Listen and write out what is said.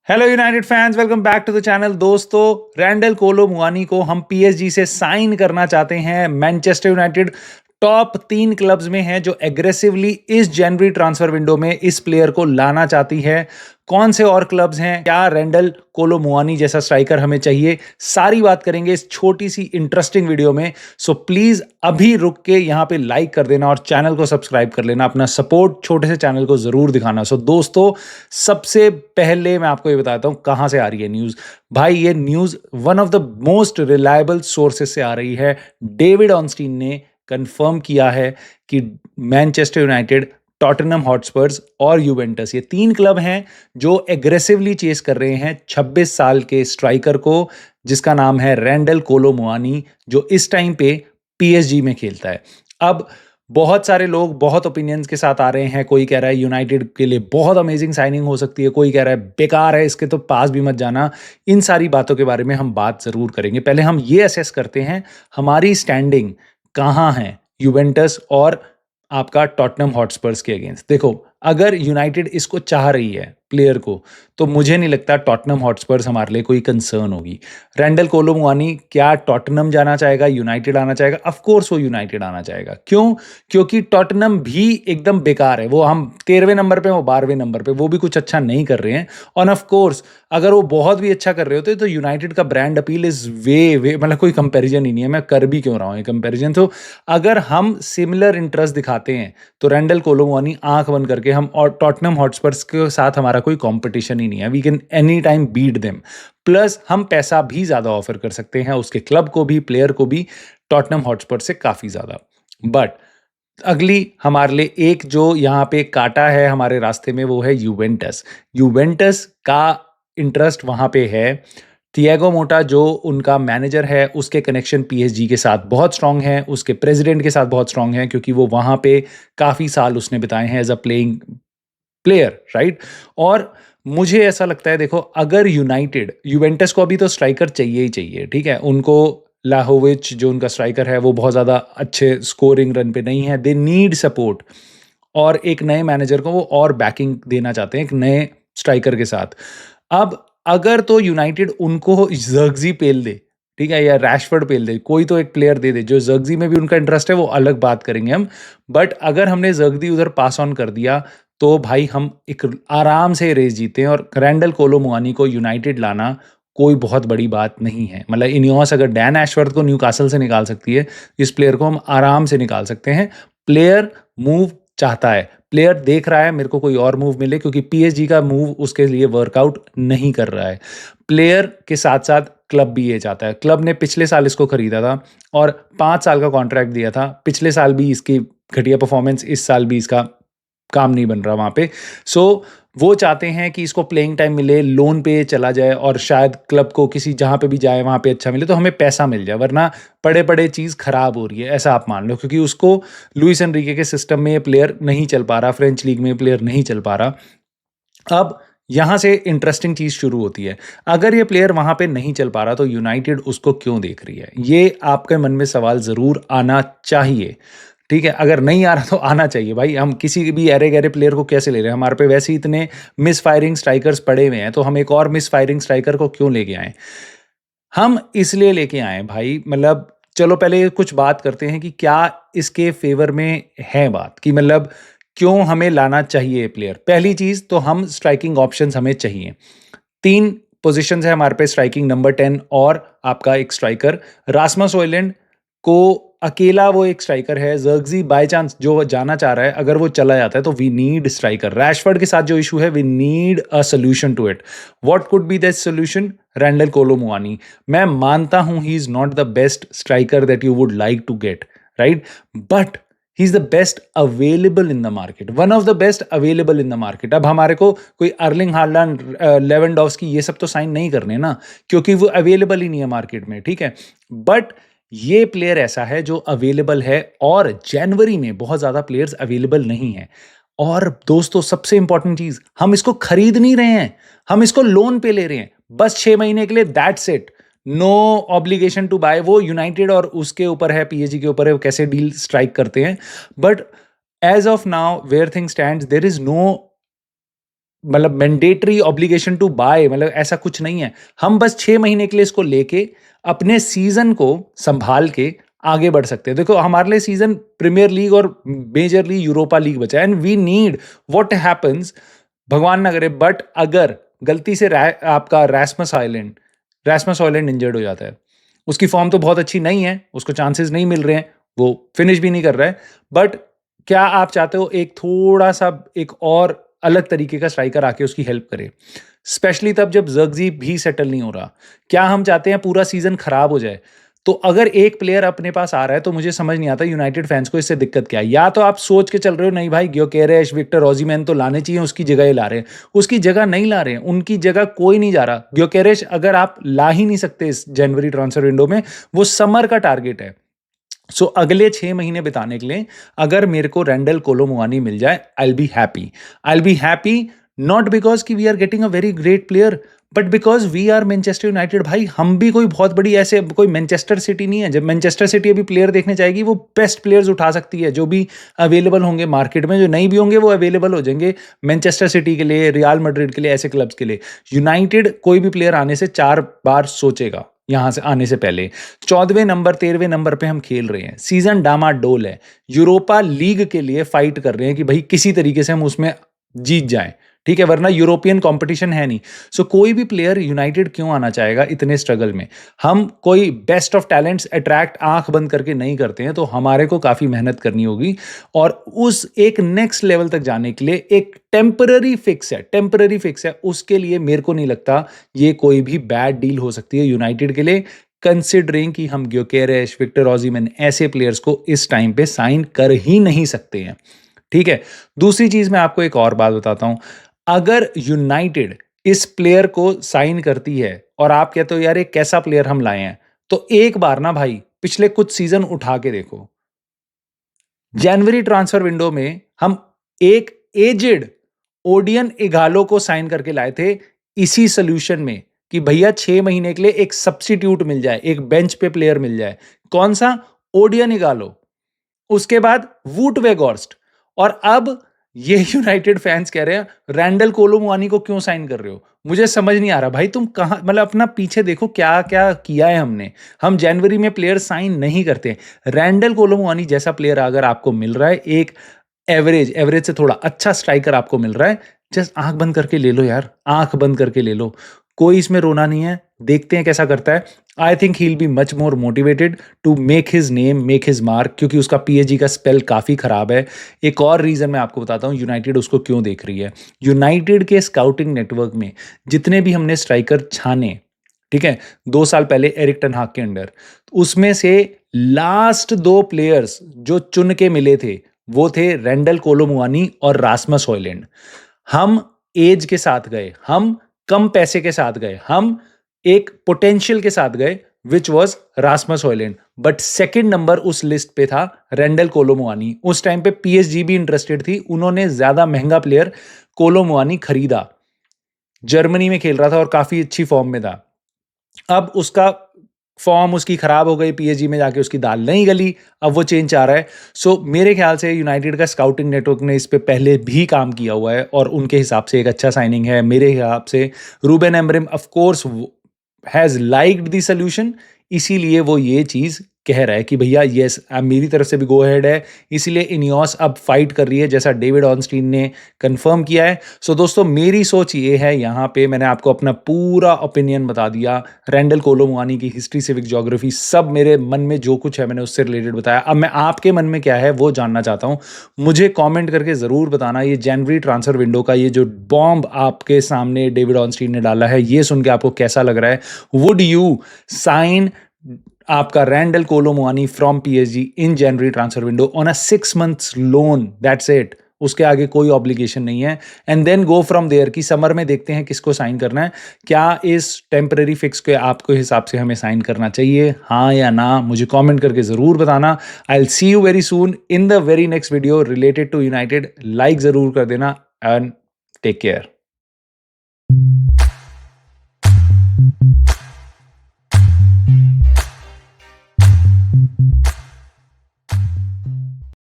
Hello United fans, welcome back to the channel. दोस्तों, Randal Kolo Muani को हम PSG से साइन करना चाहते हैं। मैनचेस्टर यूनाइटेड टॉप 3 क्लब्स में है जो एग्रेसिवली इस जनवरी ट्रांसफर विंडो में इस प्लेयर को लाना चाहती है। कौन से और क्लब्स हैं, क्या रैंडल कोलो मुआनी जैसा स्ट्राइकर हमें चाहिए, सारी बात करेंगे इस छोटी सी इंटरेस्टिंग वीडियो में। सो प्लीज अभी रुक के यहाँ पे लाइक कर देना और चैनल को सब्सक्राइब कर लेना। अपना सपोर्ट छोटे से चैनल को जरूर दिखाना। सो दोस्तों, सबसे पहले मैं आपको ये बताता हूँ कहाँ से आ रही है न्यूज़। भाई, ये news one of the most reliable sources से आ रही है। डेविड ऑनस्टीन ने कंफर्म किया है कि मैनचेस्टर यूनाइटेड, टॉटनहम हॉटस्पर्स और यूवेंटस, ये 3 क्लब हैं जो एग्रेसिवली चेस कर रहे हैं 26 साल के स्ट्राइकर को, जिसका नाम है रैंडल कोलो मुआनी, जो इस टाइम पे पीएसजी में खेलता है। अब बहुत सारे लोग बहुत ओपिनियंस के साथ आ रहे हैं। कोई कह रहा है यूनाइटेड के लिए बहुत अमेजिंग साइनिंग हो सकती है, कोई कह रहा है बेकार है, इसके तो पास भी मत जाना। इन सारी बातों के बारे में हम बात ज़रूर करेंगे। पहले हम ये असेस करते हैं हमारी स्टैंडिंग कहाँ है यूवेंटस और आपका टॉटनहम हॉटस्पर्स के अगेंस्ट। देखो, अगर यूनाइटेड इसको चाह रही है प्लेयर को, तो मुझे नहीं लगता टॉटनहम हॉटस्पर्स हमारे लिए कोई कंसर्न होगी। रैंडल कोलो मुआनी क्या टॉटनहम जाना चाहेगा, यूनाइटेड आना चाहेगा? ऑफ कोर्स वो यूनाइटेड आना चाहेगा। क्यों? क्योंकि टॉटनहम भी एकदम बेकार है। वो हम 13वें नंबर पे, वो 12वें नंबर पे, वो भी कुछ अच्छा नहीं कर रहे हैं। और ऑफ कोर्स अगर वो बहुत भी अच्छा कर रहे होते तो यूनाइटेड का ब्रांड अपील इज वे मतलब कोई कंपैरिजन ही नहीं है। मैं कर भी क्यों रहा हूँ ये कंपैरिजन। तो अगर हम सिमिलर इंटरेस्ट दिखाते हैं तो रैंडल कोलो मुआनी आंख बंद करके हम, और टॉटनहम हॉटस्पर्स के साथ हमारा कोई कंपटीशन ही नहीं है। We can any time beat them. Plus हम पैसा भी ज्यादा ऑफर कर सकते हैं उसके क्लब को भी, प्लेयर को भी, टॉटनहम हॉटस्पर्स से काफी ज्यादा। बट अगली हमारे लिए एक जो यहाँ पे काटा है हमारे रास्ते में, वो है यूवेंटस। यूवेंटस का इंटरेस्ट वहां पे है। थिएगो मोटा जो उनका मैनेजर है, उसके कनेक्शन पीएसजी के साथ बहुत स्ट्रांग है, उसके प्रेसिडेंट के साथ बहुत स्ट्रांग है, क्योंकि वो वहां पे काफी साल उसने बिताए हैं as a playing player, right. और मुझे ऐसा लगता है, देखो, अगर यूवेंटस को अभी तो स्ट्राइकर चाहिए ही चाहिए, ठीक है। उनको लाहोविच जो उनका स्ट्राइकर है वो बहुत ज़्यादा अच्छे स्कोरिंग रन पे नहीं है। दे नीड सपोर्ट, और एक नए मैनेजर को वो और बैकिंग देना चाहते हैं एक नए स्ट्राइकर के साथ। अब अगर तो यूनाइटेड उनको जर्गजी पेल दे, ठीक है, या रैशफोर्ड पेल दे, कोई तो एक प्लेयर दे दे। जो जर्गजी में भी उनका इंटरेस्ट है वो अलग बात करेंगे हम। बट अगर हमने जर्गजी उधर पास ऑन कर दिया तो भाई हम एक आराम से रेस जीते हैं। और रैंडल कोलो मुआनी को यूनाइटेड लाना कोई बहुत बड़ी बात नहीं है। मतलब इनियोस अगर डैन एशवर्थ को न्यूकासल से निकाल सकती है, इस प्लेयर को हम आराम से निकाल सकते हैं। प्लेयर मूव चाहता है, प्लेयर देख रहा है मेरे को कोई और मूव मिले, क्योंकि पीएसजी का मूव उसके लिए वर्कआउट नहीं कर रहा है। प्लेयर के साथ साथ क्लब भी ये चाहता है। क्लब ने पिछले साल इसको खरीदा था और 5 साल का कॉन्ट्रैक्ट दिया था। पिछले साल भी इसकी घटिया परफॉर्मेंस, इस साल भी इसका काम नहीं बन रहा वहाँ पे। सो वो चाहते हैं कि इसको प्लेइंग टाइम मिले, लोन पे चला जाए, और शायद क्लब को किसी जहाँ पे भी जाए वहाँ पे अच्छा मिले, तो हमें पैसा मिल जाए। वरना पड़े पड़े चीज़ खराब हो रही है, ऐसा आप मान लो। क्योंकि उसको लुइस एनरिके के सिस्टम में ये प्लेयर नहीं चल पा रहा, फ्रेंच लीग में ये प्लेयर नहीं चल पा रहा। अब यहाँ से इंटरेस्टिंग चीज़ शुरू होती है। अगर ये प्लेयर वहाँ पे नहीं चल पा रहा तो यूनाइटेड उसको क्यों देख रही है? ये आपके मन में सवाल ज़रूर आना चाहिए, ठीक है। अगर नहीं आ रहा तो आना चाहिए भाई। हम किसी भी अरे गहरे प्लेयर को कैसे ले रहे हैं? हमारे पे वैसे ही इतने मिस फायरिंग स्ट्राइकर्स पड़े हुए हैं, तो हम एक और मिस फायरिंग स्ट्राइकर को क्यों लेके आए? हम इसलिए लेके आए भाई, मतलब चलो पहले कुछ बात करते हैं कि क्या इसके फेवर में है बात, कि मतलब क्यों हमें लाना चाहिए प्लेयर। पहली चीज तो हम स्ट्राइकिंग ऑप्शंस हमें चाहिए। 3 पोजीशंस है हमारे पे स्ट्राइकिंग, नंबर 10 और आपका एक स्ट्राइकर। रासमस हॉयलैंड को अकेला वो एक स्ट्राइकर है। जर्गजी बाय चांस जो जाना चाह रहा है, अगर वो चला जाता है तो वी नीड स्ट्राइकर। रैशफोर्ड के साथ जो इशू है, we need a solution to it. What could be that solution? Randal Kolo Muani. मैं मानता हूं he is not the best striker that you would like to get, right, but he is the best available in the market, one of the best available in the market. अब हमारे को कोई Erling Haaland, Lewandowski ये सब तो sign नहीं करने ना, क्योंकि वो अवेलेबल ही नहीं है मार्केट में, ठीक है। बट ये प्लेयर ऐसा है जो अवेलेबल है, और जनवरी में बहुत ज्यादा प्लेयर्स अवेलेबल नहीं है। और दोस्तों, सबसे इंपॉर्टेंट चीज, हम इसको खरीद नहीं रहे हैं, हम इसको लोन पे ले रहे हैं, बस 6 महीने के लिए, that's it. No obligation to buy. वो यूनाइटेड और उसके ऊपर है, पीएसजी के ऊपर है, वो कैसे डील स्ट्राइक करते हैं। But as of now where thing stands, there is no मतलब मैंडेटरी ऑब्लिगेशन टू बाय, मतलब ऐसा कुछ नहीं है। हम बस 6 महीने के लिए इसको लेके अपने सीजन को संभाल के आगे बढ़ सकते हैं। देखो हमारे लिए सीजन प्रीमियर लीग और मेजरली यूरोपा लीग बचा है, and we need what happens, भगवान ना करे बट अगर गलती से आपका रैस्मस हॉयलैंड इंजर्ड हो जाता है, उसकी फॉर्म तो बहुत अच्छी नहीं है, उसको चांसेस नहीं मिल रहे हैं, वो फिनिश भी नहीं कर रहा है, बट क्या आप चाहते हो एक थोड़ा सा एक और अलग तरीके का स्ट्राइकर आके उसकी हेल्प करे, स्पेशली तब जब जर्गजी भी सेटल नहीं हो रहा? क्या हम चाहते हैं पूरा सीजन खराब हो जाए? तो अगर एक प्लेयर अपने पास आ रहा है तो मुझे समझ नहीं आता यूनाइटेड फैंस को इससे दिक्कत क्या है। या तो आप सोच के चल रहे हो नहीं भाई ग्योकेरेश, विक्टर ओसिमेन तो लाने चाहिए, उसकी जगह ही ला रहे हैं। उसकी जगह नहीं ला रहे हैं, उनकी जगह कोई नहीं जा रहा। ग्योकेरेश अगर आप ला ही नहीं सकते इस जनवरी ट्रांसफर विंडो में, वो समर का टारगेट है। सो अगले 6 महीने बिताने के लिए अगर मेरे को रैंडल कोलो मुआनी मिल जाए, I be happy, not because कि we are getting a very great player, but because we are Manchester United. भाई हम भी कोई बहुत बड़ी ऐसे कोई मैनचेस्टर सिटी नहीं है। जब मैनचेस्टर सिटी अभी प्लेयर देखने जाएगी, वो बेस्ट प्लेयर्स उठा सकती है जो भी अवेलेबल होंगे मार्केट में, जो नहीं भी होंगे वो अवेलेबल हो जाएंगे मैनचेस्टर सिटी के लिए, रियल मैड्रिड के लिए, ऐसे क्लब्स के लिए। यूनाइटेड कोई भी प्लेयर आने से 4 बार सोचेगा यहां से आने से पहले। 14वें नंबर 13वें नंबर पे हम खेल रहे हैं, सीजन डामाडोल है, यूरोपा लीग के लिए फाइट कर रहे हैं कि भाई किसी तरीके से हम उसमें जीत जाएं, ठीक है, वरना यूरोपियन कंपटीशन है नहीं। सो कोई भी प्लेयर यूनाइटेड क्यों आना चाहेगा इतने स्ट्रगल में? हम कोई बेस्ट ऑफ टैलेंट्स अट्रैक्ट आंख बंद करके नहीं करते हैं, तो हमारे को काफी मेहनत करनी होगी। और उस एक नेक्स्ट लेवल तक जाने के लिए एक टेम्पररी फिक्स है, उसके लिए मेरे को नहीं लगता ये कोई भी बैड डील हो सकती है यूनाइटेड के लिए, कंसिडरिंग कि हम ग्योकेरेश, विक्टर ओसिमेन ऐसे प्लेयर्स को इस टाइम पे साइन कर ही नहीं सकते हैं, ठीक है। दूसरी चीज मैं आपको एक और बात बताता हूं, अगर यूनाइटेड इस प्लेयर को साइन करती है और आप कहते हो यार एक कैसा प्लेयर हम लाए हैं, तो एक बार ना भाई पिछले कुछ सीजन उठा के देखो। जनवरी ट्रांसफर विंडो में हम एक एजेड ओडियन इगालो को साइन करके लाए थे, इसी सोल्यूशन में कि भैया 6 महीने के लिए एक सब्स्टिट्यूट मिल जाए, एक बेंच पे प्लेयर मिल जाए। कौन सा? ओडियन इगालो। उसके बाद वूट वेगॉर्स्ट। और अब ये यूनाइटेड फैंस कह रहे हैं रैंडल कोलो मुआनी को क्यों साइन कर रहे हो? मुझे समझ नहीं आ रहा भाई, तुम कहां, मतलब अपना पीछे देखो क्या क्या किया है हमने। हम जनवरी में प्लेयर साइन नहीं करते। रैंडल कोलो मुआनी जैसा प्लेयर अगर आपको मिल रहा है, एक एवरेज से थोड़ा अच्छा स्ट्राइकर आपको मिल रहा है, जस्ट आंख बंद करके ले लो यार, आंख बंद करके ले लो। कोई इसमें रोना नहीं है, देखते हैं कैसा करता है। I think he will be much more motivated to make his name, make his mark, क्योंकि उसका पीएसजी का स्पेल काफ़ी खराब है। एक और रीज़न मैं आपको बताता हूँ यूनाइटेड उसको क्यों देख रही है। यूनाइटेड के स्काउटिंग नेटवर्क में जितने भी हमने स्ट्राइकर छाने, ठीक है, 2 साल पहले एरिक टेन हाग के अंडर, उसमें से लास्ट 2 प्लेयर्स जो चुन के मिले थे वो थे रैंडल कोलो मुआनी और रासमस हॉयलैंड। हम एज के साथ गए, हम कम पैसे के साथ गए, हम एक पोटेंशियल के साथ गए, which was Rasmus Højlund. But second number उस लिस्ट पे था रैंडल कोलो मुआनी। उस टाइम पे पीएसजी भी इंटरेस्टेड थी, उन्होंने ज्यादा महंगा प्लेयर कोलो मुआनी खरीदा। जर्मनी में खेल रहा था और काफी अच्छी फॉर्म में था। अब उसका फॉर्म उसकी खराब हो गई, पीएसजी में जाके उसकी दाल नहीं गली, अब वो चेंज आ रहा है। सो मेरे ख्याल से यूनाइटेड का स्काउटिंग नेटवर्क ने इस पे पहले भी काम किया हुआ है और उनके हिसाब से एक अच्छा साइनिंग है मेरे हिसाब से। Ruben Amorim of course has liked the solution, इसीलिए वो ये चीज कह रहा है कि भैया यस मेरी तरफ से भी गो हेड है। इसीलिए इनियोस अब फाइट कर रही है, जैसा डेविड ऑनस्टीन ने कंफर्म किया है। सो दोस्तों मेरी सोच ये है, यहाँ पे मैंने आपको अपना पूरा ओपिनियन बता दिया, रैंडल कोलो मुआनी की हिस्ट्री, सिविक ज्योग्राफी, सब मेरे मन में जो कुछ है मैंने उससे रिलेटेड बताया। अब मैं आपके मन में क्या है वो जानना चाहता हूँ, मुझे कॉमेंट करके ज़रूर बताना। ये जनवरी ट्रांसफर विंडो का ये जो बॉम्ब आपके सामने डेविड ऑनस्टीन ने डाला है, ये सुन के आपको कैसा लग रहा है? वुड यू साइन आपका Randal Kolo Muani from PSG in January transfer window on a 6 months loan? That's it, उसके आगे कोई ऑब्लिगेशन नहीं है। And then go from there कि समर में देखते हैं किसको साइन करना है। क्या इस टेम्पररी फिक्स के आपको हिसाब से हमें साइन करना चाहिए, हाँ या ना? मुझे कमेंट करके ज़रूर बताना। I will see you very soon in the very next video related to United. Like ज़रूर कर देना एंड टेक केयर।